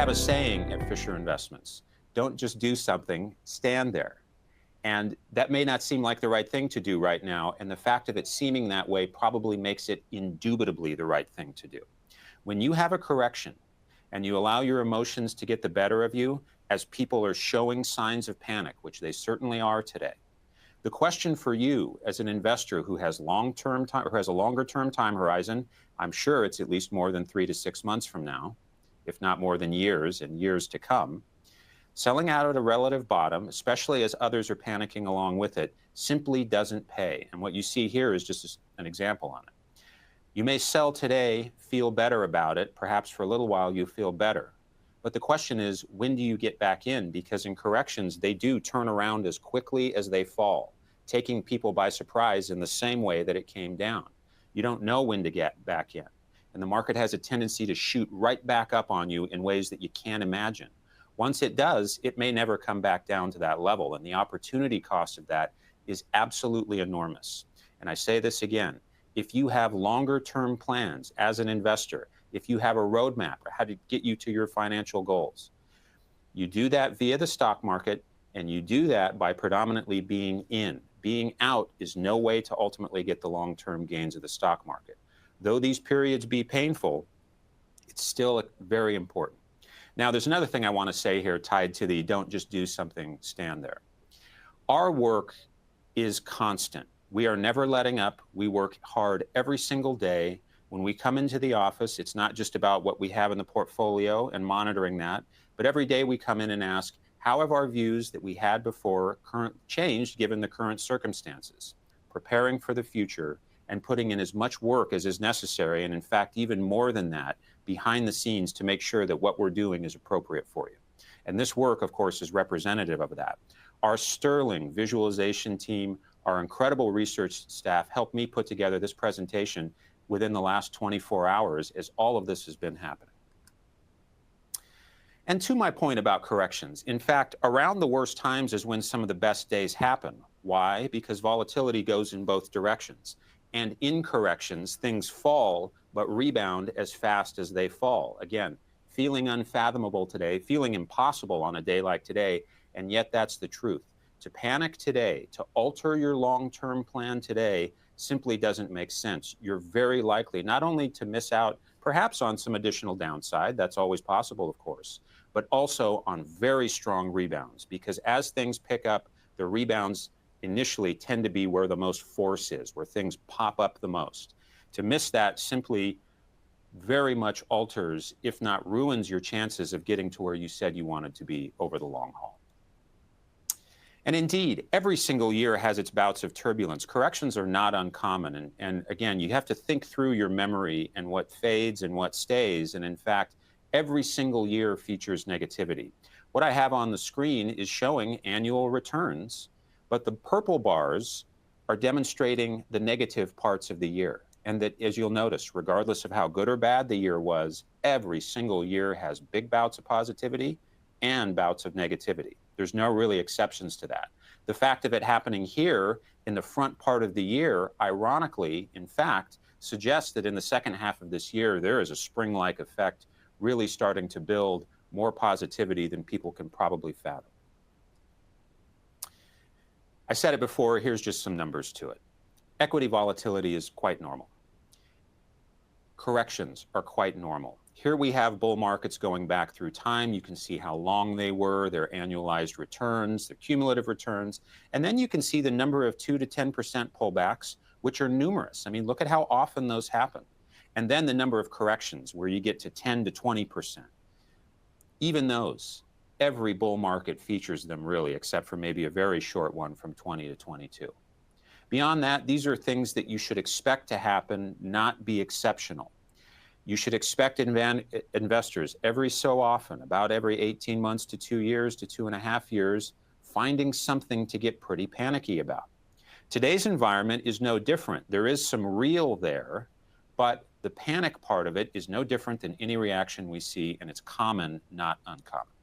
have a saying at Fisher Investments: don't just do something, stand there. And that may not seem like the right thing to do right now, and the fact of it seeming that way probably makes it indubitably the right thing to do. When you have a correction and you allow your emotions to get the better of you as people are showing signs of panic, which they certainly are today, the question for you as an investor who has long-term time, or has a longer-term time horizon, I'm sure it's at least more than 3 to 6 months from now, if not more than years and years to come, selling out at a relative bottom, especially as others are panicking along with it, simply doesn't pay. And what you see here is just an example on it. You may sell today, feel better about it. Perhaps for a little while you feel better. But the question is, when do you get back in? Because in corrections, they do turn around as quickly as they fall, taking people by surprise in the same way that it came down. You don't know when to get back in. And the market has a tendency to shoot right back up on you in ways that you can't imagine. Once it does, it may never come back down to that level. And the opportunity cost of that is absolutely enormous. And I say this again, if you have longer term plans as an investor, if you have a roadmap or how to get you to your financial goals, you do that via the stock market, and you do that by predominantly being in. Being out is no way to ultimately get the long-term gains of the stock market. Though these periods be painful, it's still very important. Now, there's another thing I want to say here tied to the don't just do something, stand there. Our work is constant. We are never letting up. We work hard every single day. When we come into the office, it's not just about what we have in the portfolio and monitoring that, but every day we come in and ask, how have our views that we had before changed given the current circumstances? Preparing for the future and putting in as much work as is necessary, and in fact, even more than that, behind the scenes to make sure that what we're doing is appropriate for you. And this work, of course, is representative of that. Our sterling visualization team, our incredible research staff helped me put together this presentation within the last 24 hours as all of this has been happening. And to my point about corrections, in fact, around the worst times is when some of the best days happen. Why? Because volatility goes in both directions. And in corrections, things fall, but rebound as fast as they fall. Again, feeling unfathomable today, feeling impossible on a day like today, and yet that's the truth. To panic today, to alter your long-term plan today, simply doesn't make sense. You're very likely not only to miss out perhaps on some additional downside, that's always possible, of course, but also on very strong rebounds, because as things pick up, the rebounds initially tend to be where the most force is, where things pop up the most. To miss that simply very much alters, if not ruins, your chances of getting to where you said you wanted to be over the long haul. And indeed, every single year has its bouts of turbulence. Corrections are not uncommon. And again, you have to think through your memory and what fades and what stays. And in fact, every single year features negativity. What I have on the screen is showing annual returns, but the purple bars are demonstrating the negative parts of the year. And that, as you'll notice, regardless of how good or bad the year was, every single year has big bouts of positivity and bouts of negativity. There's no really exceptions to that. The fact of it happening here in the front part of the year, ironically, in fact, suggests that in the second half of this year, there is a spring-like effect really starting to build more positivity than people can probably fathom. I said it before, here's just some numbers to it. Equity volatility is quite normal. Corrections are quite normal. Here we have bull markets going back through time. You can see how long they were, their annualized returns, their cumulative returns, and then you can see the number of 2 to 10% pullbacks, which are numerous. I mean, look at how often those happen. And then the number of corrections where you get to 10 to 20%. Even those, every bull market features them really, except for maybe a very short one from 20 to 22. Beyond that, these are things that you should expect to happen, not be exceptional. You should expect investors every so often, about every 18 months to 2 years to 2.5 years, finding something to get pretty panicky about. Today's environment is no different. There is some real there, but the panic part of it is no different than any reaction we see, and it's common, not uncommon.